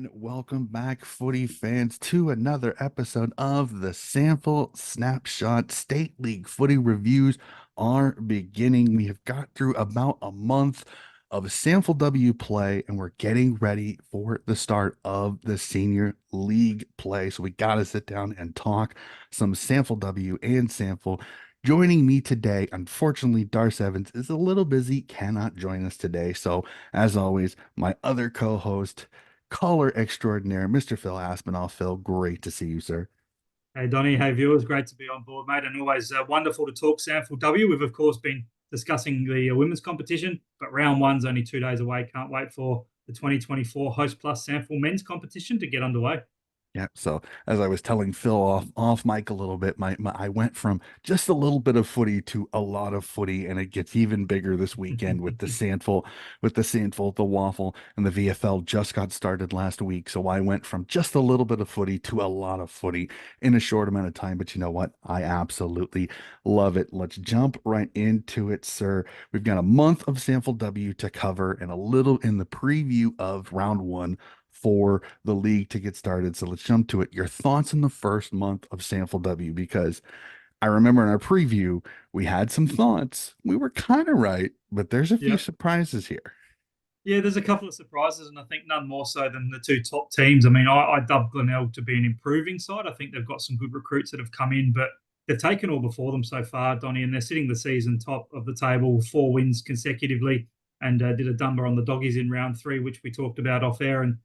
And welcome back, footy fans, to another episode of the SANFL Snapshot. State League footy reviews are beginning. We have got through about a month of SANFL W play, and we're getting ready for the start of the Senior League play. So we got to sit down and talk some SANFL W and SANFL. Joining me today, unfortunately, Darce Evans is a little busy, cannot join us today. So, as always, my other co host, caller extraordinaire, Mr. Phil Aspinall. Phil, great to see you, sir. Hey, Donnie. Hey, viewers. Great to be on board, mate. And always wonderful to talk SANFL W. We've, of course, been discussing the women's competition, but round one's only 2 days away. Can't wait for the 2024 Host Plus SANFL men's competition to get underway. Yeah. So as I was telling Phil off mic a little bit, my I went from just a little bit of footy to a lot of footy, and it gets even bigger this weekend with the SANFL, the Waffle, and the VFL just got started last week. So I went from just a little bit of footy to a lot of footy in a short amount of time. But you know what? I absolutely love it. Let's jump right into it, sir. We've got a month of SANFL W to cover and a little in the preview of round one for the league to get started. So let's jump to it. Your thoughts in the first month of SANFL W, because I remember in our preview, we had some thoughts. We were kind of right, but there's a few Yeah. surprises here. Yeah, there's a couple of surprises, and I think none more so than the two top teams. I mean, I dub Glenelg to be an improving side. I think they've got some good recruits that have come in, but they've taken all before them so far, Donnie, and they're sitting the season top of the table, 4 wins consecutively, and did a dumber on the doggies in round three, which we talked about off air. And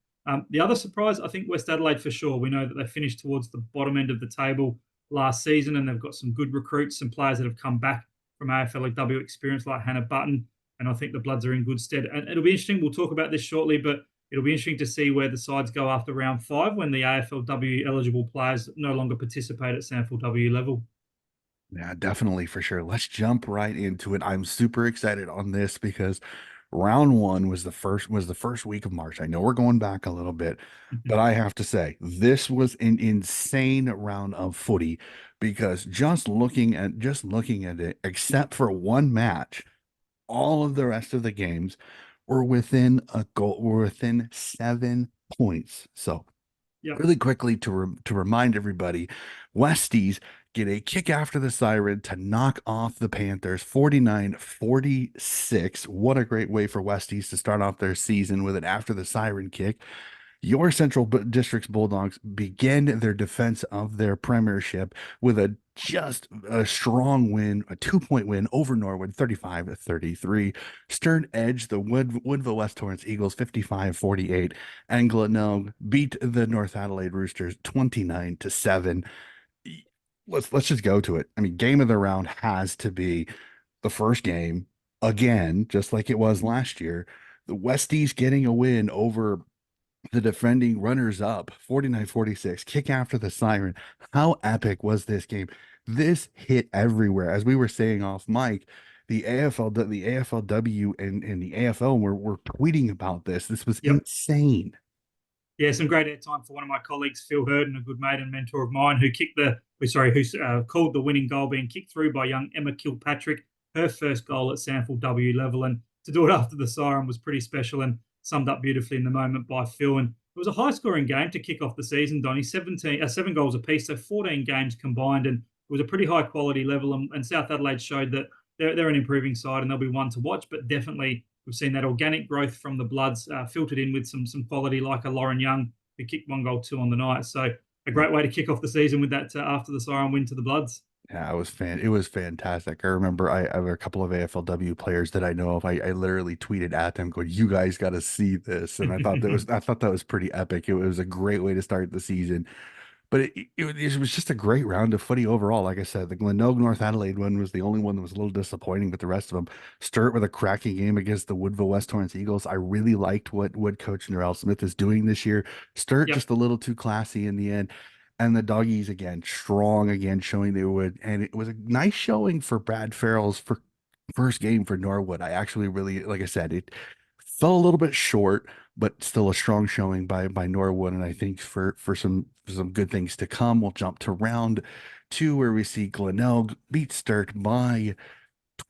the other surprise, I think West Adelaide for sure. We know that they finished towards the bottom end of the table last season, and they've got some good recruits, some players that have come back from AFLW experience like Hannah Button, and I think the Bloods are in good stead. And it'll be interesting. We'll talk about this shortly, but it'll be interesting to see where the sides go after round five when the AFLW eligible players no longer participate at SANFL level. Yeah, definitely for sure. Let's jump right into it. I'm super excited on this because round one was the first week of March. I know we're going back a little bit, but I have to say this was an insane round of footy because just looking at it, except for one match, all of the rest of the games were within a goal, were within 7 points. So Yep. really quickly to remind everybody, Westies get a kick after the siren to knock off the Panthers 49-46. What a great way for Westies to start off their season with an after the siren kick. Your Central District's Bulldogs begin their defense of their premiership with just a strong win, a 2 point win over Norwood, 35-33. Stern edge the Woodville West Torrance Eagles 55-48. And Glenelg beat the North Adelaide Roosters 29-7. Let's just go to it. I mean, game of the round has to be the first game again, just like it was last year. The Westies getting a win over the defending runners up 49-46, kick after the siren. How epic was this game? This hit everywhere. As we were saying off mic, the AFLW and the AFL were tweeting about this. This was Yep. insane. Yeah, some great airtime for one of my colleagues, Phil Hurden, a good mate and mentor of mine, who who called the winning goal being kicked through by young Emma Kilpatrick, her first goal at SANFL level, and to do it after the siren was pretty special and summed up beautifully in the moment by Phil. And it was a high-scoring game to kick off the season, Donnie. 7 goals apiece, so 14 games combined, and it was a pretty high-quality level. And South Adelaide showed that they're an improving side and they'll be one to watch, but definitely we've seen that organic growth from the Bloods filtered in with some quality, like a Lauren Young who kicked 1 goal 2 on the night. So a great way to kick off the season with that after the siren win to the Bloods. Yeah, it was fantastic. I remember I have a couple of AFLW players that I know of. I literally tweeted at them going, "You guys got to see this." And I thought that was pretty epic. It was a great way to start the season. But it was just a great round of footy overall. Like I said, the Glenelg North Adelaide one was the only one that was a little disappointing, but the rest of them start with a cracking game against the Woodville West Torrance Eagles. I really liked what Coach Narelle Smith is doing this year. Sturt Yep. just a little too classy in the end. And the doggies again, strong again, showing they would. And it was a nice showing for Brad Farrell's first game for Norwood. I actually really, like I said, it fell a little bit short, but still a strong showing by Norwood. And I think for some good things to come, we'll jump to round two where we see Glenelg beat Sturt by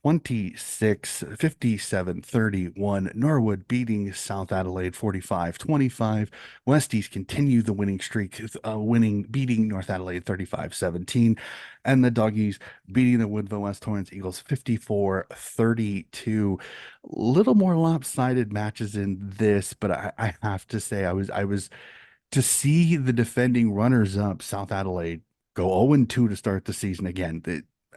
26-57-31. Norwood beating South Adelaide 45-25. Westies continue the winning streak, beating North Adelaide 35-17. And the Doggies beating the Woodville West Torrens Eagles 54-32. Little more lopsided matches in this, but I have to say I was to see the defending runners up, South Adelaide, go 0-2 to start the season again.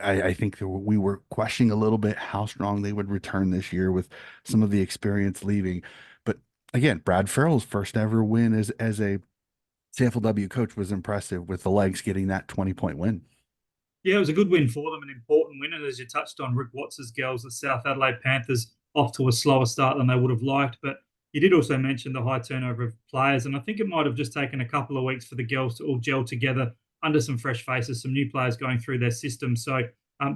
I think that we were questioning a little bit how strong they would return this year with some of the experience leaving. But again, Brad Farrell's first ever win as a SANFL W coach was impressive with the legs getting that 20-point win. Yeah, it was a good win for them, an important win. And as you touched on, Rick Watts's girls, the South Adelaide Panthers, off to a slower start than they would have liked. But you did also mention the high turnover of players. And I think it might have just taken a couple of weeks for the girls to all gel together under some fresh faces, some new players going through their system. So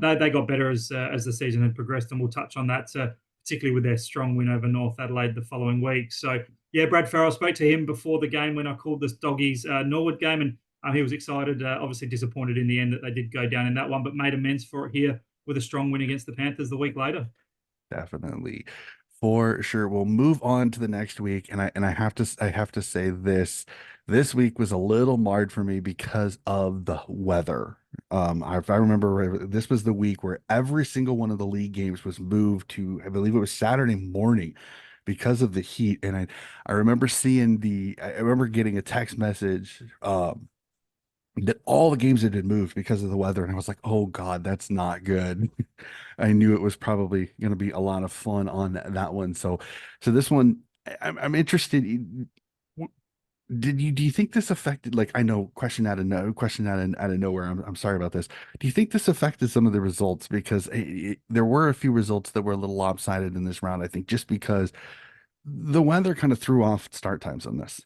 they got better as the season had progressed. And we'll touch on that, particularly with their strong win over North Adelaide the following week. So, yeah, Brad Farrell, spoke to him before the game when I called this Doggies Norwood game. And he was excited, obviously disappointed in the end that they did go down in that one, but made amends for it here with a strong win against the Panthers the week later. Definitely. For sure. We'll move on to the next week. And I have to say this week was a little marred for me because of the weather. If I remember right, this was the week where every single one of the league games was moved to, I believe it was Saturday morning because of the heat. And I remember I remember getting a text message that all the games had been moved because of the weather. And I was like, oh God, that's not good. I knew it was probably going to be a lot of fun on that one. So this one, I'm interested. Do you think this affected, like, I know question out of nowhere. I'm sorry about this. Do you think this affected some of the results? Because there were a few results that were a little lopsided in this round, I think, just because the weather kind of threw off start times on this.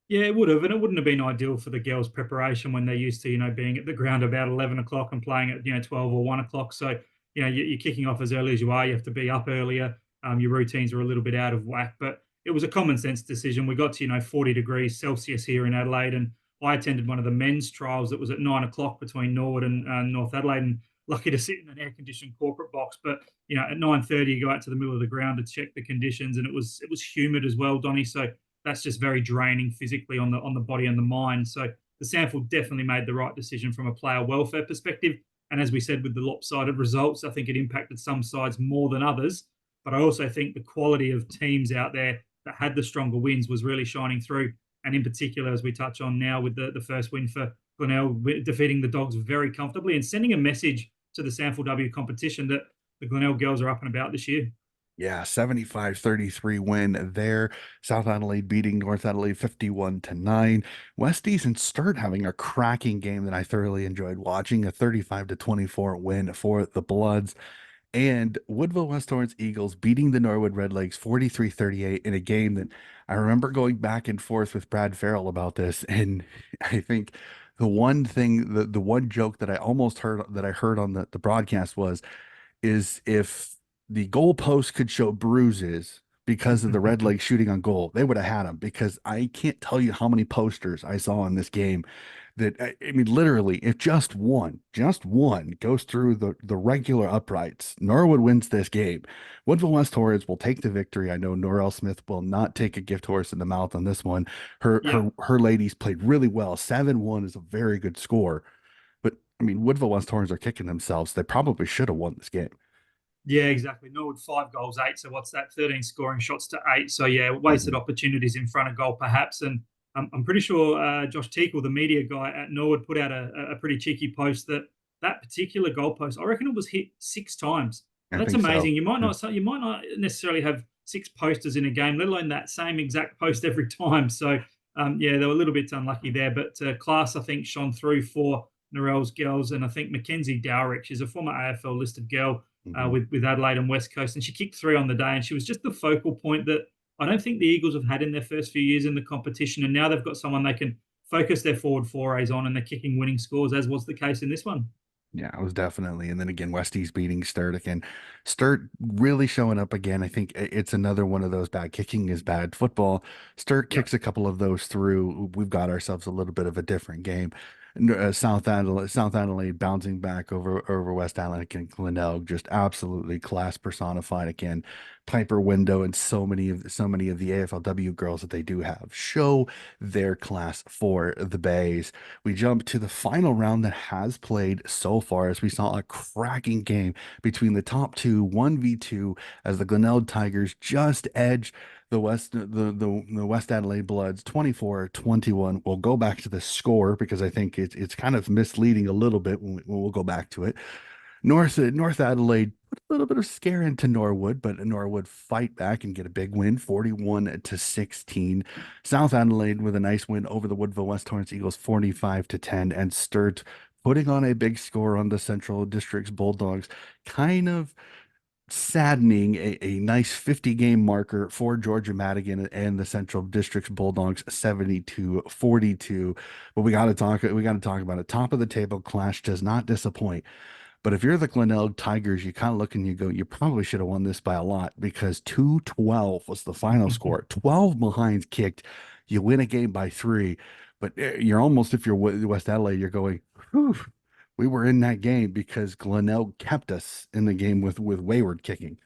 Yeah, it would have, and it wouldn't have been ideal for the girls' preparation when they're used to, being at the ground about 11 o'clock and playing at 12 or 1 o'clock. So you're kicking off as early as you are. You have to be up earlier. Your routines are a little bit out of whack, but it was a common sense decision. We got to 40 degrees Celsius here in Adelaide, and I attended one of the men's trials that was at 9 o'clock between Norwood and North Adelaide, and lucky to sit in an air conditioned corporate box. But at 9:30, you go out to the middle of the ground to check the conditions, and it was humid as well, Donnie. So that's just very draining physically on the body and the mind. So the SANFL definitely made the right decision from a player welfare perspective. And as we said, with the lopsided results, I think it impacted some sides more than others. But I also think the quality of teams out there that had the stronger wins was really shining through. And in particular, as we touch on now with the first win for Glenelg, defeating the Dogs very comfortably and sending a message to the SANFL W competition that the Glenelg girls are up and about this year. Yeah, 75-33 win there. South Adelaide beating North Adelaide 51-9. Westies and Sturt having a cracking game that I thoroughly enjoyed watching, a 35-24 win for the Bloods. And Woodville West Torrens Eagles beating the Norwood Redlegs 43-38 in a game that I remember going back and forth with Brad Farrell about this. And I think the one joke that I heard on the broadcast is if the goalpost could show bruises because of the Red Leg shooting on goal, they would have had them, because I can't tell you how many posters I saw in this game that I mean, literally, if just one goes through the regular uprights, Norwood wins this game. Woodville West Torrens will take the victory. I know Norrell Smith will not take a gift horse in the mouth on this one. Her Yeah. her her ladies played really well. 7-1 is a very good score. But I mean, Woodville West Torrens are kicking themselves. They probably should have won this game. Yeah, exactly. Norwood 5 goals, eight. So what's that? 13 scoring shots to eight. So yeah, wasted Mhm. opportunities in front of goal, perhaps. And I'm pretty sure Josh Teakle, the media guy at Norwood, put out a pretty cheeky post that particular goal post, I reckon it was hit 6 times. I That's think so. amazing. You might not necessarily have 6 posters in a game, let alone that same exact post every time. So yeah, they were a little bit unlucky there, but class I think shone through for Norell's girls, and I think Mackenzie Dowrick, she's a former AFL listed girl Mhm. with Adelaide and West Coast, and she kicked 3 on the day, and she was just the focal point that I don't think the Eagles have had in their first few years in the competition, and now they've got someone they can focus their forward forays on, and they're kicking winning scores, as was the case in this one. Yeah, it was definitely. And then again, Westies beating Sturt again. Sturt really showing up again. I think it's another one of those bad kicking is bad football. Sturt Yeah. kicks a couple of those through. We've got ourselves a little bit of a different game. South Adelaide bouncing back over West Adelaide and Glenelg, just absolutely class personified again. Piper Window and so many of the AFLW girls that they do have show their class for the Bays. We jump to the final round that has played so far, as we saw a cracking game between the top two, 1v2, as the Glenelg Tigers just edge the West Adelaide Bloods 24-21. We'll go back to the score because I think it's kind of misleading a little bit when we'll go back to it. North Adelaide put a little bit of scare into Norwood, but Norwood fight back and get a big win, 41-16. South Adelaide with a nice win over the Woodville West Torrance Eagles, 45-10, and Sturt putting on a big score on the Central District's Bulldogs, kind of saddening a nice 50 game marker for Georgia Madigan and the Central District's Bulldogs, 72-42. But we got to talk about it. Top of the table clash does not disappoint. But if you're the Glenelg Tigers, you kind of look and you go, you probably should have won this by a lot, because 2-12 was the final score. 12 behinds kicked. You win a game by 3. But you're almost, if you're West Adelaide, you're going, whew, we were in that game because Glenelg kept us in the game with wayward kicking.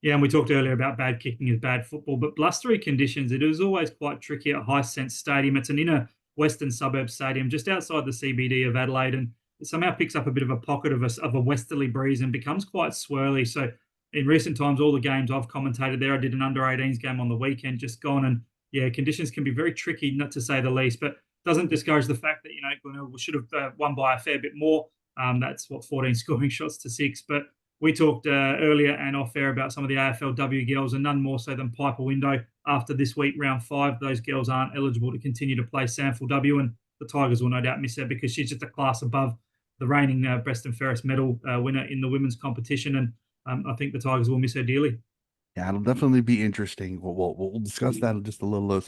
Yeah, and we talked earlier about bad kicking is bad football, but blustery conditions, it is always quite tricky at High Sense Stadium. It's an inner western suburb stadium just outside the CBD of Adelaide, and it somehow picks up a bit of a pocket of a westerly breeze and becomes quite swirly. So in recent times, all the games I've commentated there, I did an under 18s game on the weekend just gone, and yeah, conditions can be very tricky, not to say the least, but doesn't discourage the fact that, Glenelg should have won by a fair bit more. That's what, 14 scoring shots to 6, but we talked earlier and off air about some of the AFLW girls, and none more so than Piper Window. After this week, round 5, those girls aren't eligible to continue to play SANFL, and the Tigers will no doubt miss her because she's just a class above the reigning Breast and Ferris medal winner in the women's competition, and I think the Tigers will miss her dearly. Yeah, it'll definitely be interesting. We'll discuss that just a little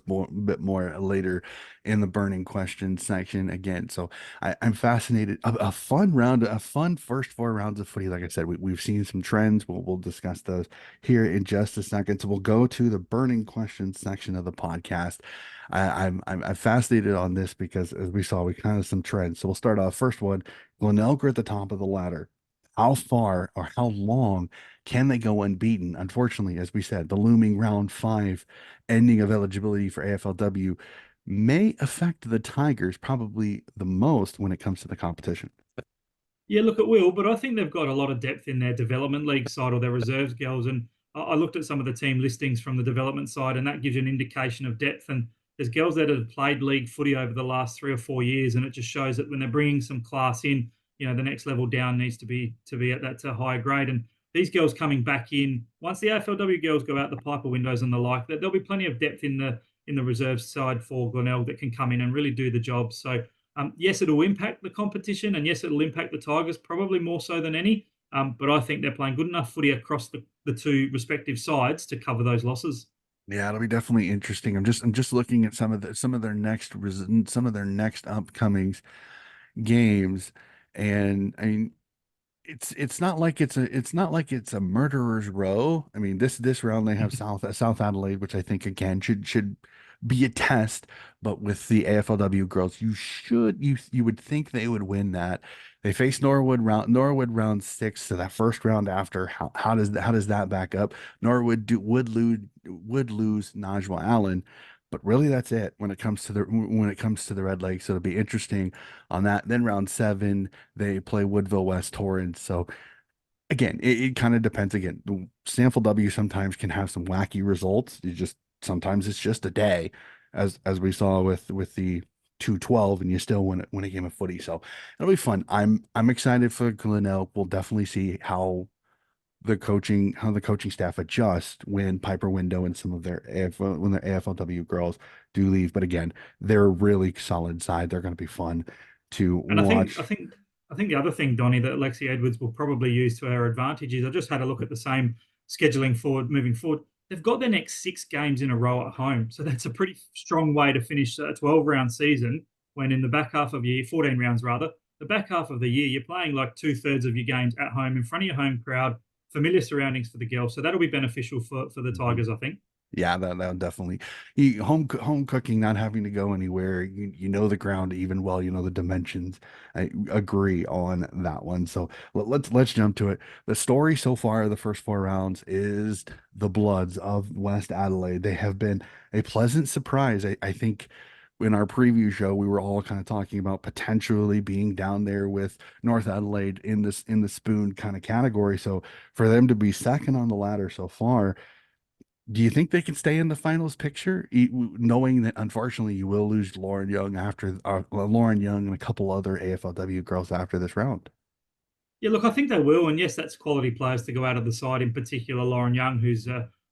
bit more later in the burning question section again. So I'm fascinated. A fun round, a fun first 4 rounds of footy. Like I said, we've seen some trends. We'll discuss those here in just a second. So we'll go to the burning question section of the podcast. I'm fascinated on this because, as we saw, we kind of some trends. So we'll start off. First one, Glenelg at the top of the ladder. How far or how long can they go unbeaten? Unfortunately, as we said, the looming round 5 ending of eligibility for AFLW may affect the Tigers probably the most when it comes to the competition. Yeah, look, it will, but I think they've got a lot of depth in their development league side or their reserves girls. And I looked at some of the team listings from the development side, and that gives you an indication of depth. And there's girls that have played league footy over the last 3 or 4 years, and it just shows that when they're bringing some class in, the next level down needs to be at that higher grade. And these girls coming back in, once the AFLW girls go out the Piper windows and the like, that there'll be plenty of depth in the reserve side for Glenelg that can come in and really do the job. So yes, it'll impact the competition, and yes, it'll impact the Tigers probably more so than any. But I think they're playing good enough footy across the two respective sides to cover those losses. Yeah, it'll be definitely interesting. I'm just looking at some of their next upcomings games, and I mean, it's not like it's a murderer's row. I mean, this round they have South Adelaide, which I think again should be a test. But with the AFLW girls, you would think they would win that. They face Norwood round 6, so that first round after. How does that back up? Norwood would lose Najwa Allen, but really that's it when it comes to the Red Lakes. So it'll be interesting on that. Then round 7 they play Woodville West Torrens. So again, it kind of depends. Again, the sample W sometimes can have some wacky results. Sometimes it's just a day, as we saw with the 2-12, and you still win a game of footy. So it'll be fun. I'm excited for Glenelg. We'll definitely see how the coaching staff adjust when Piper Window and some of their when their AFLW girls do leave. But again, they're a really solid side. They're going to be fun to And I think I watch. think I think the other thing, Donnie, that Lexi Edwards will probably use to our advantage is I just had a look at the same scheduling moving forward. They've got their next 6 games in a row at home, so that's a pretty strong way to finish a 12-round season. When in the back half of year, 14 rounds rather, the back half of the year, you're playing like 2/3 of your games at home in front of your home crowd, familiar surroundings for the girls. So that'll be beneficial for the Mhm. Tigers, I think. Yeah, that definitely home cooking, not having to go anywhere. You know the ground even well, you know the dimensions. I agree on that one. So let's jump to it. The story so far, the first four rounds, is the Bloods of West Adelaide. They have been a pleasant surprise. I think in our preview show, we were all kind of talking about potentially being down there with North Adelaide in the spoon kind of category. So for them to be second on the ladder so far, do you think they can stay in the finals picture, knowing that unfortunately you will lose Lauren Young after Lauren Young and a couple other AFLW girls after this round? Yeah, look, I think they will. And yes, that's quality players to go out of the side, in particular Lauren Young, who's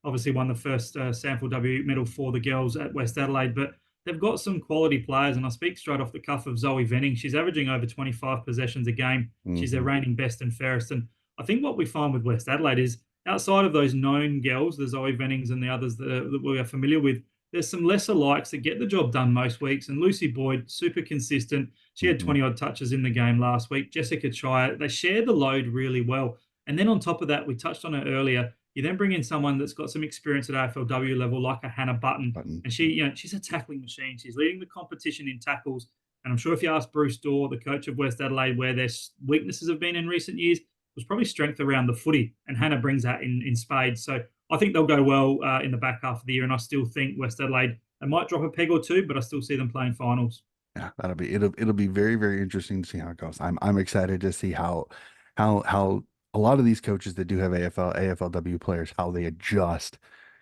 obviously won the first SANFL medal for the girls at West Adelaide. But they've got some quality players. And I speak straight off the cuff of Zoe Venning. She's averaging over 25 possessions a game. She's their Hmm. reigning best and fairest. And I think what we find with West Adelaide is outside of those known girls, the Zoe Vennings and the others that we are familiar with, there's some lesser likes that get the job done most weeks. And Lucy Boyd, super consistent. She had Hmm. 20 odd touches in the game last week. Jessica Chaya, they share the load really well. And then on top of that, we touched on it earlier. You then bring in someone that's got some experience at AFLW level, like a Hannah Button, Button. and she's a tackling machine. She's leading the competition in tackles. And I'm sure if you ask Bruce Dorr, the coach of West Adelaide, where their weaknesses have been in recent years, was probably strength around the footy. And Hannah brings that in spades. So I think they'll go well in the back half of the year. And I still think West Adelaide, they might drop a peg or two, but I still see them playing finals. Yeah, it'll be very, very interesting to see how it goes. I'm excited to see how a lot of these coaches that do have AFLW players, how they adjust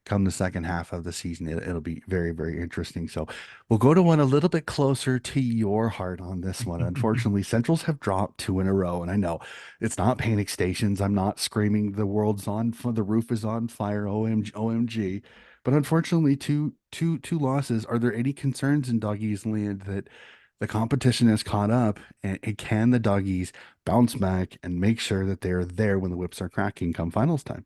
come the second half of the season. It'll be very, very interesting. So we'll go to one a little bit closer to your heart on this one. Unfortunately, Centrals have dropped two in a row, and I know it's not panic stations. I'm not screaming the world's on, the roof is on fire, OMG, OMG. But unfortunately, two losses. Are there any concerns in Doggies land that the competition has caught up, and can the Doggies bounce back and make sure that they're there when the whips are cracking come finals time?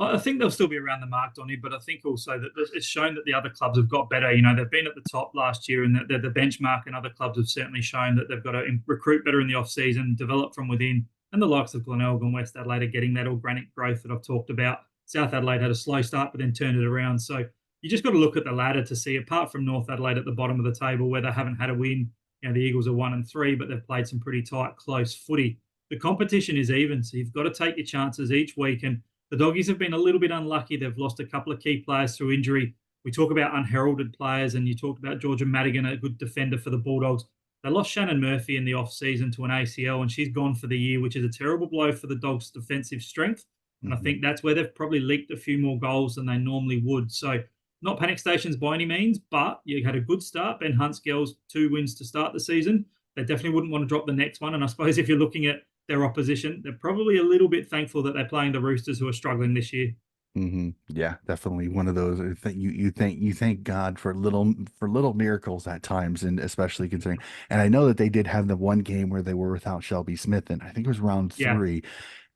I think they'll still be around the mark, Donny, but I think also that it's shown that the other clubs have got better. You know, they've been at the top last year, and the benchmark, and other clubs have certainly shown that they've got to recruit better in the off season, develop from within. And the likes of Glenelg and West Adelaide are getting that organic growth that I've talked about. South Adelaide had a slow start, but then turned it around. So you just got to look at the ladder to see, apart from North Adelaide at the bottom of the table, where they haven't had a win. You know, the Eagles are 1-3, but they've played some pretty tight, close footy. The competition is even, so you've got to take your chances each week. And the Doggies have been a little bit unlucky. They've lost a couple of key players through injury. We talk about unheralded players, and you talked about Georgia Madigan, a good defender for the Bulldogs. They lost Shannon Murphy in the off-season to an ACL, and she's gone for the year, which is a terrible blow for the Dogs' defensive strength. And I Hmm. think that's where they've probably leaked a few more goals than they normally would. So, not panic stations by any means, but you had a good start. Ben Hunt's girls, 2 wins to start the season. They definitely wouldn't want to drop the next one. And I suppose if you're looking at their opposition, they're probably a little bit thankful that they're playing the Roosters, who are struggling this year. Hmm. Yeah, definitely one of those. You thank God for little miracles at times, and especially considering. And I know that they did have the one game where they were without Shelby Smith, and I think it was round Yeah, three,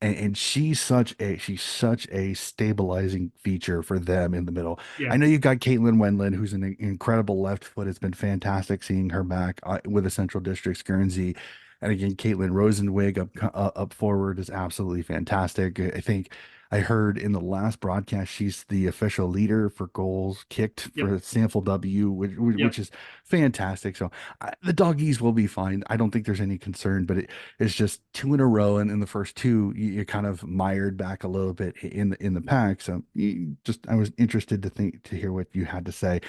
and she's such a stabilizing feature for them in the middle. yeah. I know you've got Caitlin Wendland, who's an incredible left foot. It's been fantastic seeing her back with the Central District's Guernsey. And again, Caitlin Rosenwig up forward is absolutely fantastic. I think I heard in the last broadcast she's the official leader for goals kicked Yep, for Sample W, which yep. is fantastic. So the doggies will be fine. I don't think there's any concern, but it's just two in a row, and in the first two, you're kind of mired back a little bit in the pack. So I was interested to hear what you had to say.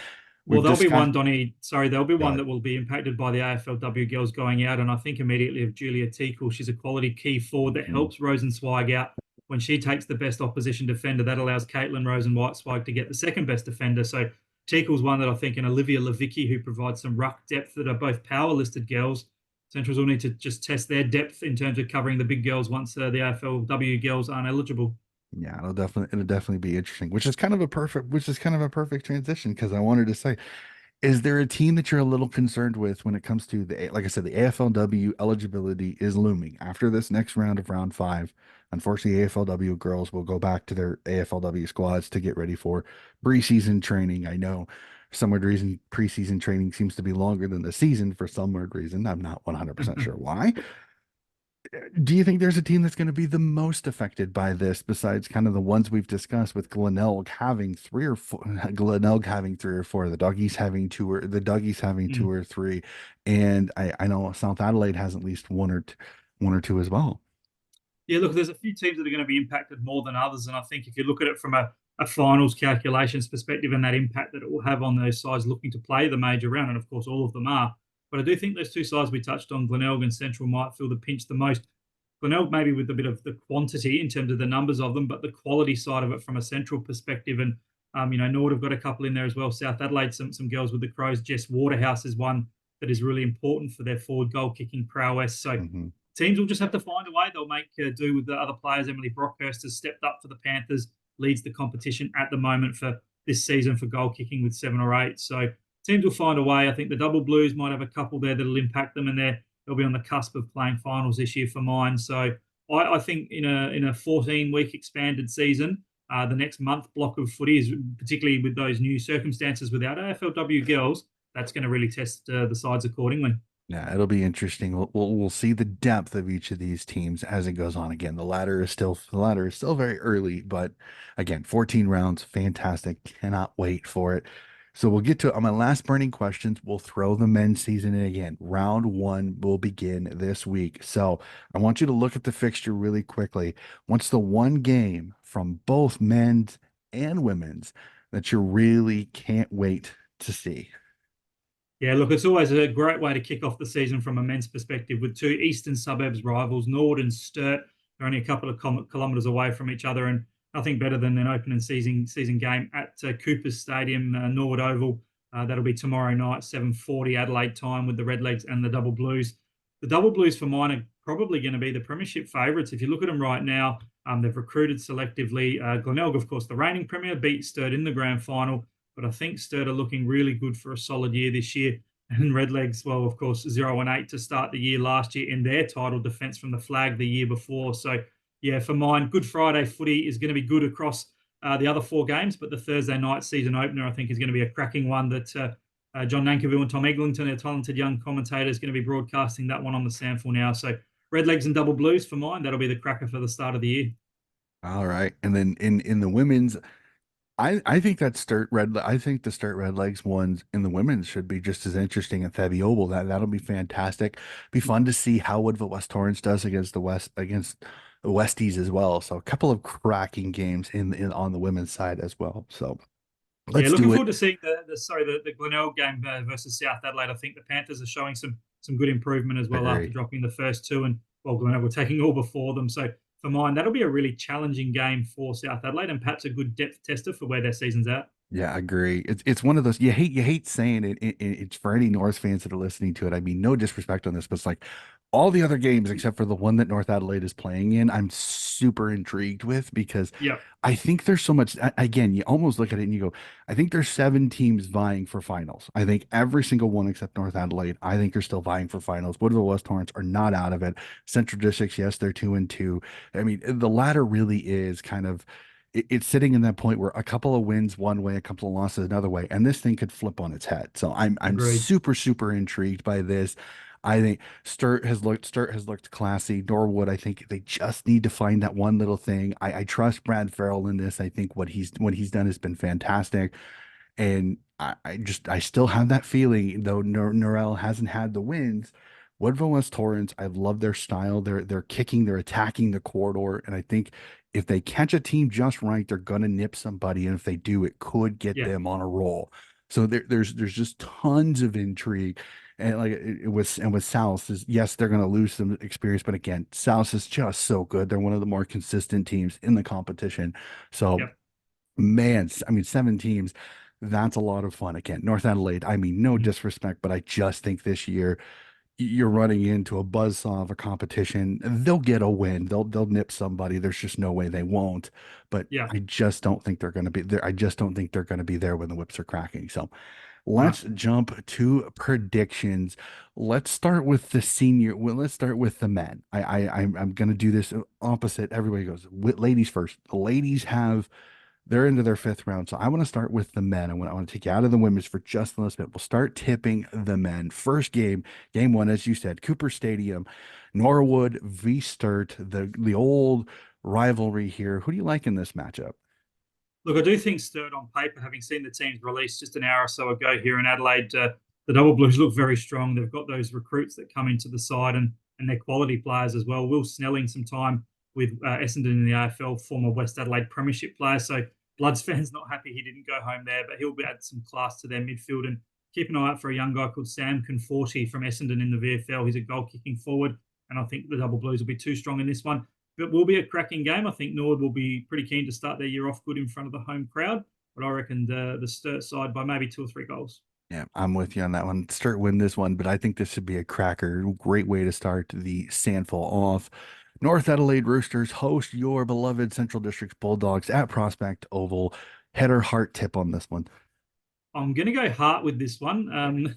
Well, We've there'll be discussed. one, Donny. Sorry, there'll be Go one ahead. that will be impacted by the AFLW girls going out. And I think immediately of Julia Teakle. She's a quality key forward that Mhm. helps Rosenzweig out. When she takes the best opposition defender, that allows Caitlin Rosen-Whiteswag to get the second best defender. So Teakle's one that I think, and Olivia Levicki, who provides some ruck depth, that are both power listed girls. Centrals will need to just test their depth in terms of covering the big girls once the AFLW girls aren't eligible. Yeah, it'll definitely be interesting, which is kind of a perfect transition because I wanted to say, is there a team that you're a little concerned with when it comes to like I said, the AFLW eligibility is looming after this next round of round five. Unfortunately, AFLW girls will go back to their AFLW squads to get ready for preseason training. I know for some weird reason preseason training seems to be longer than the season for some weird reason. I'm not 100% sure why. Do you think there's a team that's going to be the most affected by this besides kind of the ones we've discussed with Glenelg having three or four, Glenelg having three or four, the doggies having two or the doggies having two Mm. or three, and I know South Adelaide has at least one or two as well. Yeah, look, there's a few teams that are going to be impacted more than others, and I think if you look at it from a finals calculations perspective and that impact that it will have on those sides looking to play the major round, and of course all of them are, but I do think those two sides we touched on, Glenelg and Central, might feel the pinch the most. Glenelg maybe with a bit of the quantity in terms of the numbers of them, but the quality side of it from a Central perspective, and Nord have got a couple in there as well. South Adelaide, some girls with the Crows. Jess Waterhouse is one that is really important for their forward goal kicking prowess. So Hmm. teams will just have to find a way. They'll make do with the other players. Emily Brockhurst has stepped up for the Panthers, leads the competition at the moment for this season for goal kicking with 7 or 8. So teams will find a way. I think the Double Blues might have a couple there that'll impact them, and they'll be on the cusp of playing finals this year for mine. So I think in a 14-week expanded season, the next month block of footy is particularly with those new circumstances without AFLW girls. That's going to really test the sides accordingly. Yeah, it'll be interesting. We'll see the depth of each of these teams as it goes on. Again, the ladder is still very early, but again, 14 rounds, fantastic. Cannot wait for it. So we'll get to on my last burning questions. We'll throw the men's season in again. Round one will begin this week. So I want you to look at the fixture really quickly. What's the one game from both men's and women's that you really can't wait to see? Yeah, look, it's always a great way to kick off the season from a men's perspective with two eastern suburbs rivals, Nord and Sturt. They're only a couple of kilometres away from each other, and nothing better than an opening season game at Cooper's Stadium, Norwood Oval. That'll be tomorrow night, 7:40 Adelaide time, with the Redlegs and the Double Blues. The Double Blues for mine are probably going to be the premiership favourites. If you look at them right now, they've recruited selectively. Glenelg, of course, the reigning premier, beat Sturt in the grand final, but I think Sturt are looking really good for a solid year this year. And Redlegs, well, of course, 0-8 to start the year last year in their title defence from the flag the year before. So, yeah, for mine, Good Friday footy is going to be good across the other four games, but the Thursday night season opener, I think, is going to be a cracking one that John Nankerville and Tom Eglinton, our talented young commentator, is going to be broadcasting that one on the SANFL now. So, Redlegs and Double Blues for mine, that'll be the cracker for the start of the year. All right. And then in the women's, I think the Sturt Red Legs ones in the women's should be just as interesting at Thebby Oval. That'll be fantastic. Be fun to see how Woodville West Torrance does against the Westies as well. So a couple of cracking games in on the women's side as well. So Yeah, let's looking do it. forward to seeing the Glenelg game versus South Adelaide. I think the Panthers are showing some good improvement as well after Agree. dropping the first two, and well, Glenelg were taking all before them. So for mine, that'll be a really challenging game for South Adelaide, and perhaps a good depth tester for where their season's at. Yeah, I agree. It's one of those you hate saying it. It's for any North fans that are listening to it. I mean, no disrespect on this, but it's like all the other games except for the one that North Adelaide is playing in, I'm super intrigued with because Yeah, I think there's so much. Again, you almost look at it and you go, I think there's seven teams vying for finals. I think every single one except North Adelaide, I think are still vying for finals. Woodville West Torrance are not out of it. Central Districts, yes, they're 2-2. I mean, the ladder really is kind of it's sitting in that point where a couple of wins one way, a couple of losses another way, and this thing could flip on its head. So I'm agreed. super intrigued by this. I think Sturt has looked classy. Norwood, I think they just need to find that one little thing. I trust Brad Farrell in this. I think what he's done has been fantastic. And I still have that feeling, though Norell hasn't had the wins. Woodville West Torrance, I love their style. They're kicking, they're attacking the corridor. And I think if they catch a team just right, they're gonna nip somebody. And if they do, it could get Yeah, them on a roll. So there's just tons of intrigue. And like with South is yes, they're gonna lose some experience, but again, South is just so good. They're one of the more consistent teams in the competition. So yep. man, I mean, seven teams. That's a lot of fun. Again, North Adelaide, I mean, no Mhm. disrespect, but I just think this year you're running into a buzzsaw of a competition. They'll get a win. They'll nip somebody. There's just no way they won't. But Yeah, I just don't think they're going to be there. I just don't think they're going to be there when the whips are cracking. So no. let's jump to predictions. Let's start with the senior. Well, let's start with the men. I'm going to do this opposite. Everybody goes ladies first. The ladies have They're into their fifth round. So I want to start with the men. I want to take you out of the women's for just a little bit. We'll start tipping the men. First game, game one, as you said, Cooper Stadium, Norwood v Sturt, the old rivalry here. Who do you like in this matchup? Look, I do think Sturt on paper, having seen the teams released just an hour or so ago here in Adelaide, the Double Blues look very strong. They've got those recruits that come into the side and they're quality players as well. Will Snelling some time with Essendon in the AFL, former West Adelaide Premiership player. So Bloods fans not happy he didn't go home there, but he'll add some class to their midfield. And keep an eye out for a young guy called Sam Conforti from Essendon in the VFL. He's a goal kicking forward. And I think the Double Blues will be too strong in this one. It will be a cracking game. I think Nord will be pretty keen to start their year off good in front of the home crowd, but I reckon the Sturt side by maybe 2 or 3 goals. Yeah, I'm with you on that one. Sturt win this one, but I think this should be a cracker. Great way to start the SANFL off. North Adelaide Roosters host your beloved Central Districts Bulldogs at Prospect Oval. Header heart tip on this one. I'm going to go Hart with this one.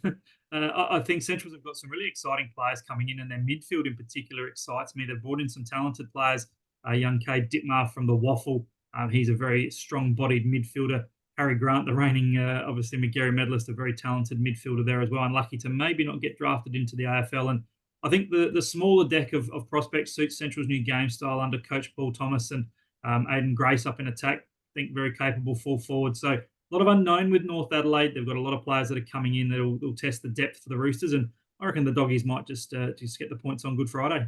I think Centrals have got some really exciting players coming in, and their midfield in particular excites me. They've brought in some talented players. Young Cade Dittmar from the Waffle. He's a very strong-bodied midfielder. Harry Grant, the reigning, obviously, McGarry medalist, a very talented midfielder there as well. Unlucky to maybe not get drafted into the AFL. And I think the smaller deck of prospects suits Central's new game style under coach Paul Thomas and Aidan Grace up in attack. I think very capable full forward. So a lot of unknown with North Adelaide. They've got a lot of players that are coming in that will test the depth for the Roosters. And I reckon the Doggies might just get the points on Good Friday.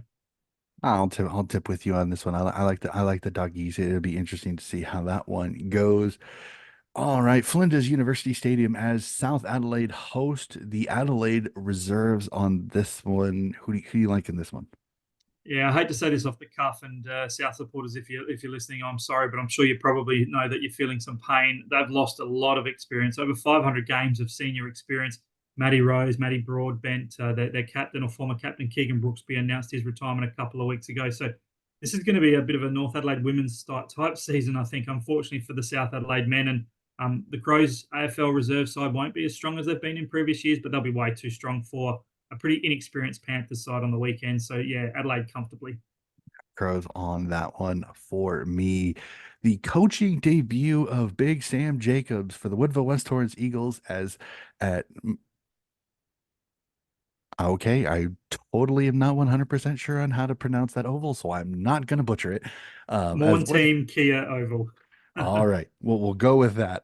I'll tip with you on this one. I like the doggies. It'll be interesting to see how that one goes. All right, Flinders University Stadium as South Adelaide host the Adelaide Reserves on this one. Who do you like in this one? Yeah, I hate to say this off the cuff, and South supporters, if you're listening, I'm sorry, but I'm sure you probably know that you're feeling some pain. They've lost a lot of experience, over 500 games of senior experience. Matty Rose, Matty Broadbent, their captain or former captain Keegan Brooksby announced his retirement a couple of weeks ago. So this is going to be a bit of a North Adelaide women's type season, I think, unfortunately for the South Adelaide men. And the Crows AFL reserve side won't be as strong as they've been in previous years, but they'll be way too strong for a pretty inexperienced Panthers side on the weekend. So yeah, Adelaide comfortably. Crows on that one for me. The coaching debut of Big Sam Jacobs for the Woodville West Torrens Eagles as at okay, I totally am not 100% sure on how to pronounce that oval, so I'm not going to butcher it. As Morn what Team Kia Oval. All right, we'll go with that.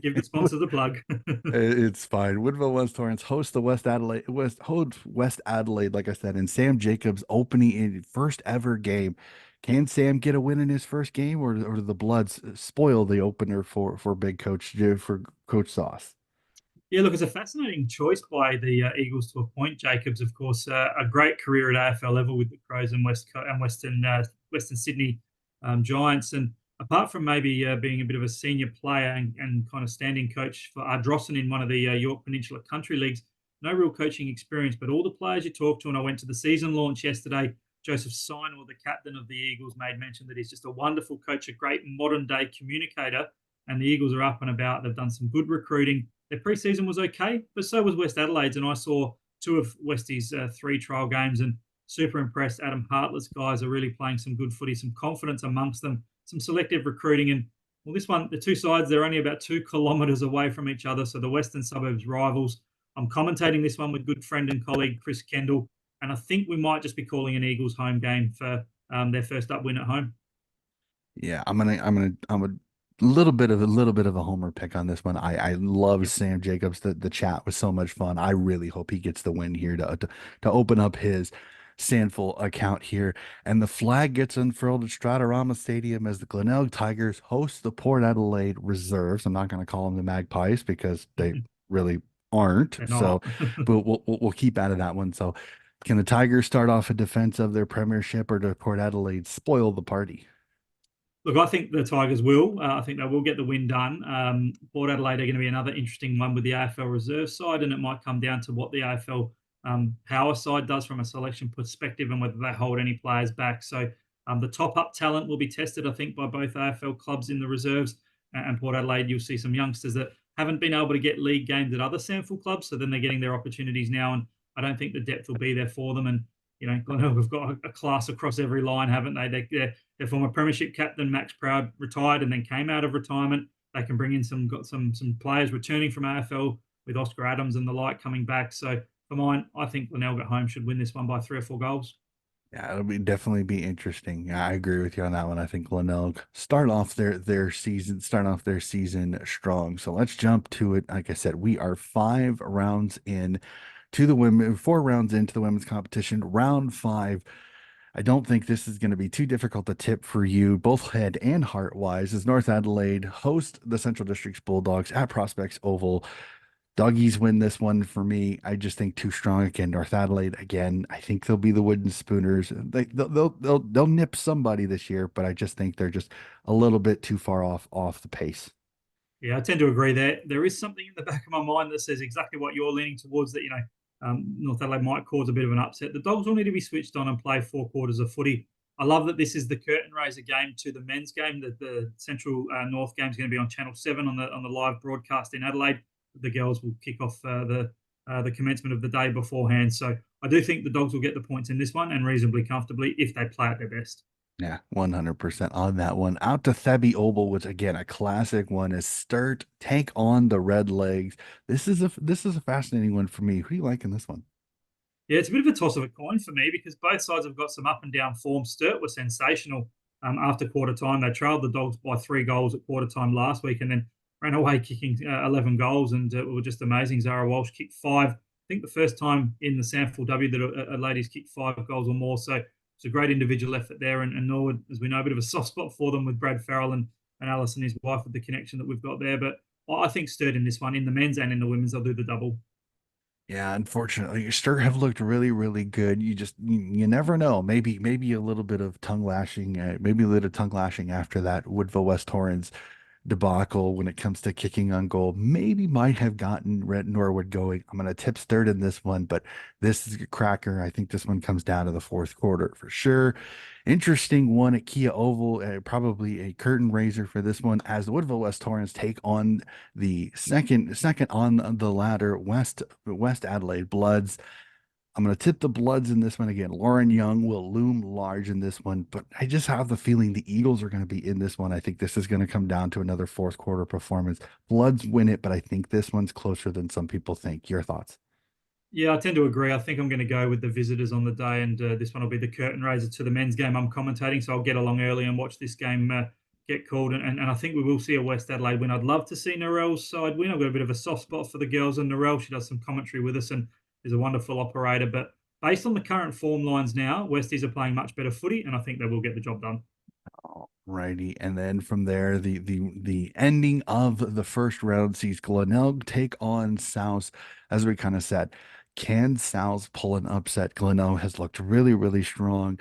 Give the sponsor the plug. It's fine. Woodville West Torrens host the West Adelaide, like I said, and Sam Jacobs opening in first ever game. Can Sam get a win in his first game, or do the Bloods spoil the opener for Big Coach for Coach Sauce? Yeah, look, it's a fascinating choice by the Eagles to appoint Jacobs. Of course, a great career at AFL level with the Crows and Western Sydney Giants. And apart from maybe being a bit of a senior player and kind of standing coach for Ardrossan in one of the York Peninsula Country Leagues, no real coaching experience. But all the players you talk to, and I went to the season launch yesterday. Joseph Sinor, the captain of the Eagles, made mention that he's just a wonderful coach, a great modern day communicator. And the Eagles are up and about. They've done some good recruiting. Their preseason was okay, but so was West Adelaide's. And I saw two of Westie's 3 trial games and super impressed. Adam Hartlett's guys are really playing some good footy, some confidence amongst them, some selective recruiting. And well, this one, the two sides, they're only about 2 kilometres away from each other. So the Western Suburbs rivals. I'm commentating this one with good friend and colleague Chris Kendall. And I think we might just be calling an Eagles home game for their first up win at home. Yeah, I'm a little bit of a homer pick on this one. I love Yep. Sam Jacobs. The chat was so much fun. I really hope he gets the win here to open up his Sandful account here. And the flag gets unfurled at Stratorama Stadium as the Glenelg Tigers host the Port Adelaide Reserves. I'm not going to call them the Magpies because they really aren't. They're So, not. but we'll keep out of that one. So, can the Tigers start off in defense of their premiership, or do Port Adelaide spoil the party? Look, I think the Tigers will. I think they will get the win done. Port Adelaide are going to be another interesting one with the AFL reserve side, and it might come down to what the AFL power side does from a selection perspective and whether they hold any players back. So the top-up talent will be tested, I think, by both AFL clubs in the reserves. And Port Adelaide, you'll see some youngsters that haven't been able to get league games at other SANFL clubs, so then they're getting their opportunities now, and I don't think the depth will be there for them. And Glenelg have got a class across every line, haven't they? Their former premiership captain Max Proud retired and then came out of retirement. They can bring in some players returning from AFL with Oscar Adams and the like coming back. So for mine, I think Glenelg at home should win this one by 3 or 4 goals. Yeah, it'll be definitely be interesting. I agree with you on that one. I think Glenelg start off their season strong. So let's jump to it. Like I said, we are 5 rounds in to the women, 4 rounds into the women's competition. Round 5. I don't think this is going to be too difficult to tip for you, both head and heart wise, as North Adelaide host the Central Districts Bulldogs at Prospects Oval. Doggies win this one for me. I just think too strong again. North Adelaide again. I think they'll be the wooden spooners. They'll nip somebody this year, but I just think they're just a little bit too far off the pace. Yeah, I tend to agree there. There is something in the back of my mind that says exactly what you're leaning towards, that, North Adelaide might cause a bit of an upset. The Dogs will need to be switched on and play 4 quarters of footy. I love that this is the curtain raiser game to the men's game. That the Central North game is going to be on Channel 7 on the live broadcast in Adelaide. The girls will kick off the commencement of the day beforehand. So I do think the Dogs will get the points in this one, and reasonably comfortably, if they play at their best. Yeah, 100% on that one. Out to Thebe Oval, which again, a classic one is Sturt take on the Red Legs. This is a fascinating one for me. Who do you like in this one? Yeah, it's a bit of a toss of a coin for me because both sides have got some up and down form. Sturt were sensational after quarter time. They trailed the Dogs by 3 goals at quarter time last week and then ran away kicking 11 goals, and it was just amazing. Zara Walsh kicked 5. I think the first time in the SANFL W that a lady's kicked 5 goals or more. So it's a great individual effort there. And Norwood, as we know, a bit of a soft spot for them with Brad Farrell and Alice and his wife, with the connection that we've got there. But I think Sturt in this one, in the men's and in the women's, they'll do the double. Yeah, unfortunately, Stir have looked really, really good. You never know. Maybe a little bit of tongue lashing, maybe a little tongue lashing after that Woodville West Torrens debacle when it comes to kicking on goal. Maybe might have gotten Red Norwood going. I'm gonna tip Third in this one, but this is a cracker. I think this one comes down to the fourth quarter for sure. Interesting one at Kia Oval, probably a curtain raiser for this one, as the Woodville West Torrens take on the second on the ladder West Adelaide Bloods. I'm going to tip the Bloods in this one again. Lauren Young will loom large in this one, but I just have the feeling the Eagles are going to be in this one. I think this is going to come down to another fourth quarter performance. Bloods win it, but I think this one's closer than some people think. Your thoughts? Yeah, I tend to agree. I think I'm going to go with the visitors on the day, and this one will be the curtain raiser to the men's game I'm commentating. So I'll get along early and watch this game get called, and I think we will see a West Adelaide win. I'd love to see Narelle's side win. I've got a bit of a soft spot for the girls and Narelle. She does some commentary with us and is a wonderful operator. But based on the current form lines now, Westies are playing much better footy, and I think they will get the job done. Righty, and then from there, the ending of the first round sees Glenelg take on South. As we kind of said, can South pull an upset? Glenelg has looked really, really strong.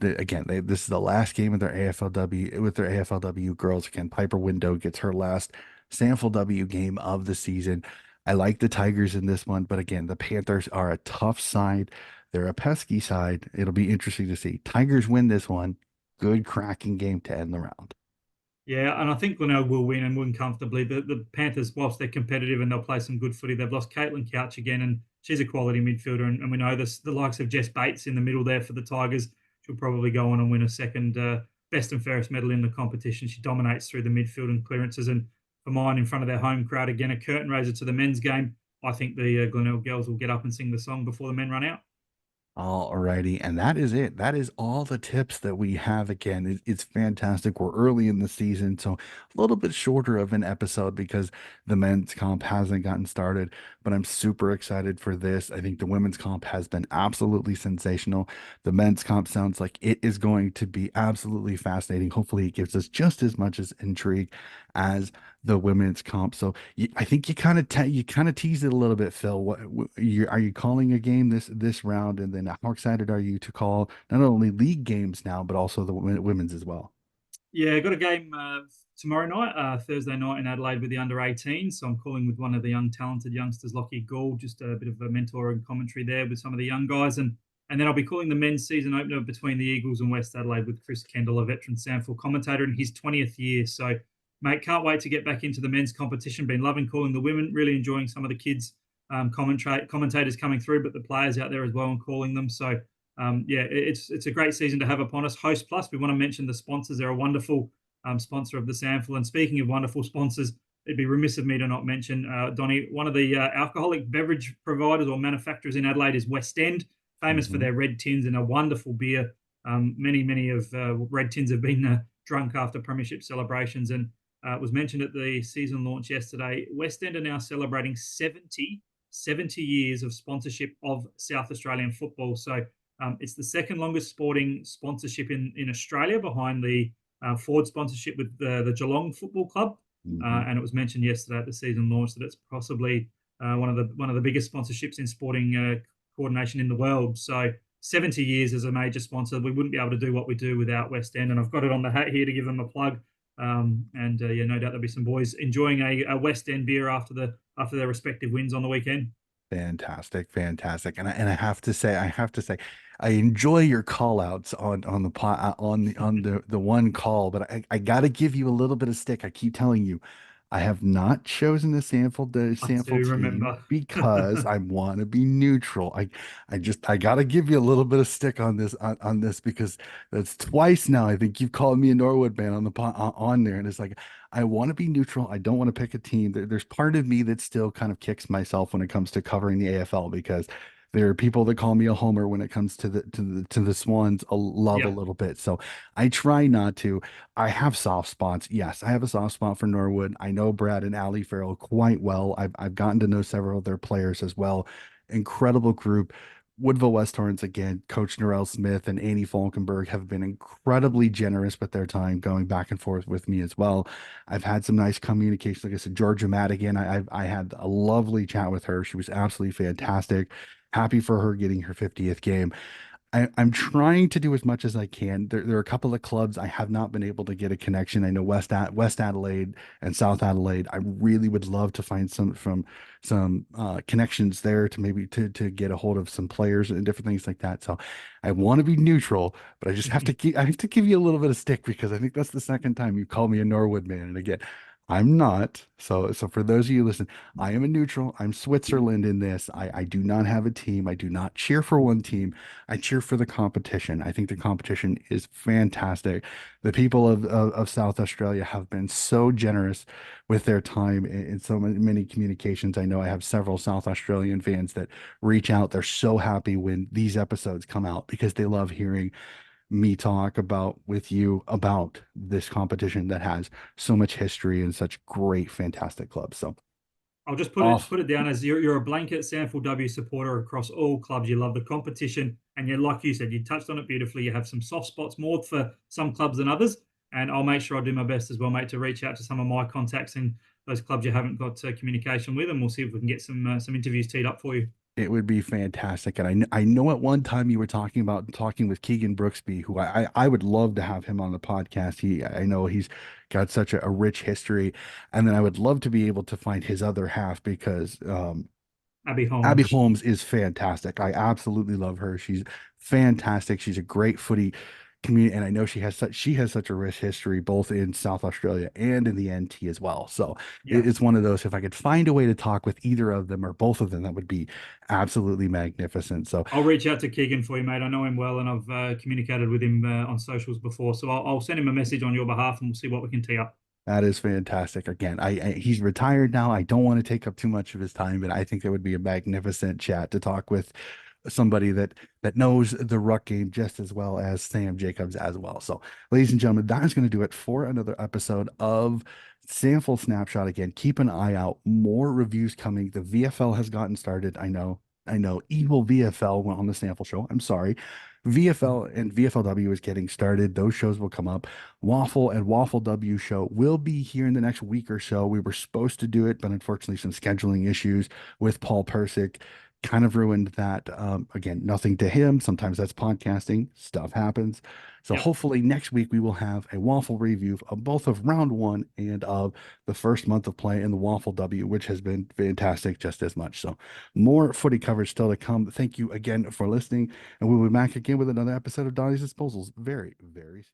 Again, this is the last game of their AFLW with their AFLW girls. Again, Piper Window gets her last SANFL W game of the season. I like the Tigers in this one, but again, the Panthers are a tough side. They're a pesky side. It'll be interesting to see. Tigers win this one. Good cracking game to end the round. Yeah, and I think Glenelg will win and win comfortably. The Panthers, whilst they're competitive and they'll play some good footy, they've lost Caitlin Couch again, and she's a quality midfielder. And we know this, the likes of Jess Bates in the middle there for the Tigers. She'll probably go on and win a second best and fairest medal in the competition. She dominates through the midfield and clearances. And for mine, in front of their home crowd, again, a curtain raiser to the men's game. I think the Glenelg girls will get up and sing the song before the men run out. All righty. And that is it. That is all the tips that we have. Again, it's fantastic. We're early in the season, so a little bit shorter of an episode because the men's comp hasn't gotten started, but I'm super excited for this. I think the women's comp has been absolutely sensational. The men's comp sounds like it is going to be absolutely fascinating. Hopefully, it gives us just as much as intrigue as the women's comp. So I think you kind of teased it a little bit, Phil. Are you calling a game this round? And then how excited are you to call not only league games now, but also the women's as well? Yeah, got a game tomorrow night, Thursday night in Adelaide with the under 18. So I'm calling with one of the young, talented youngsters, Lockie Gould, just a bit of a mentor and commentary there with some of the young guys. And then I'll be calling the men's season opener between the Eagles and West Adelaide with Chris Kendall, a veteran SANFL commentator in his 20th year. So, mate, can't wait to get back into the men's competition. Been loving calling the women, really enjoying some of the kids, commentators coming through, but the players out there as well and calling them. So yeah, it's a great season to have upon us. Host Plus, we want to mention the sponsors. They're a wonderful sponsor of the SANFL. And speaking of wonderful sponsors, it'd be remiss of me to not mention, Donnie, one of the alcoholic beverage providers or manufacturers in Adelaide is West End, famous for Mhm. their red tins and a wonderful beer. Many of red tins have been drunk after premiership celebrations. And it was mentioned at the season launch yesterday. West End are now celebrating 70 years of sponsorship of South Australian football. So it's the second longest sporting sponsorship in Australia, behind the Ford sponsorship with the Geelong Football Club. Mhm. And it was mentioned yesterday at the season launch that it's possibly one of the biggest sponsorships in sporting coordination in the world. So 70 years as a major sponsor, we wouldn't be able to do what we do without West End. And I've got it on the hat here to give them a plug. And yeah, no doubt there'll be some boys enjoying a West End beer after their respective wins on the weekend. Fantastic, fantastic. And I have to say, I enjoy your call outs on the pot on the one call, but I gotta give you a little bit of stick. I keep telling you, I have not chosen the I sample do team remember. because I want to be neutral. I gotta give you a little bit of stick on this because that's twice now. I think you've called me a Norwood man on the pot on there, and it's like I want to be neutral. I don't want to pick a team. There's part of me that still kind of kicks myself when it comes to covering the AFL because there are people that call me a homer when it comes to the Swans a love a Yeah. little bit. So I try not to. I have soft spots. Yes, I have a soft spot for Norwood. I know Brad and Ali Farrell quite well. I've gotten to know several of their players as well. Incredible group. Woodville West Torrens again, Coach Norrell Smith and Annie Falkenberg have been incredibly generous with their time going back and forth with me as well. I've had some nice communication. Like I said, Georgia Madigan, I had a lovely chat with her. She was absolutely fantastic. Happy for her getting her 50th game. I'm trying to do as much as I can. There are a couple of clubs I have not been able to get a connection. I know West Adelaide and South Adelaide. I really would love to find some connections there to maybe to get a hold of some players and different things like that. So I want to be neutral, but I have to give you a little bit of stick because I think that's the second time you call me a Norwood man. And again, I'm not. So for those of you listen, I am a neutral. I'm Switzerland in this. I do not have a team. I do not cheer for one team. I cheer for the competition. I think the competition is fantastic. The people of South Australia have been so generous with their time in so many communications. I know I have several South Australian fans that reach out. They're so happy when these episodes come out because they love hearing me talk about with you about this competition that has so much history and such great, fantastic clubs. So I'll just put it off. put it down as you're a blanket SANFL W supporter across all clubs. You love the competition, and you, like you said, you touched on it beautifully. You have some soft spots more for some clubs than others, and I'll make sure I do my best as well, mate, to reach out to some of my contacts in those clubs you haven't got communication with, and we'll see if we can get some interviews teed up for you. It would be fantastic. And I know at one time you were talking about talking with Keegan Brooksby, who I would love to have him on the podcast. I know he's got such a rich history. And then I would love to be able to find his other half because Abby Abby Holmes. Holmes is fantastic. I absolutely love her. She's fantastic. She's a great footy community, and I know she has such a rich history both in South Australia and in the NT as well. So Yeah. it's one of those. If I could find a way to talk with either of them or both of them, that would be absolutely magnificent. So I'll reach out to Keegan for you, mate. I know him well, and I've communicated with him on socials before. So I'll send him a message on your behalf, and we'll see what we can tee up. that is fantastic. Again, he's retired now. I don't want to take up too much of his time, but I think it would be a magnificent chat to talk with somebody that knows the ruck game just as well as Sam Jacobs as well. So, ladies and gentlemen, that is going to do it for another episode of Sample Snapshot. Again, keep an eye out. More reviews coming. The VFL has gotten started. I know. Evil VFL went on the Sample Show. I'm sorry. VFL and VFLW is getting started. Those shows will come up. Waffle and Waffle W show will be here in the next week or so. We were supposed to do it, but unfortunately, some scheduling issues with Paul Persick kind of ruined that. Again, nothing to him. Sometimes that's podcasting. Stuff happens. So Yep. hopefully next week we will have a waffle review of both of round one and of the first month of play in the Waffle W, which has been fantastic just as much. So more footy coverage still to come. Thank you again for listening, and we'll be back again with another episode of Donnie's Disposals very, very soon.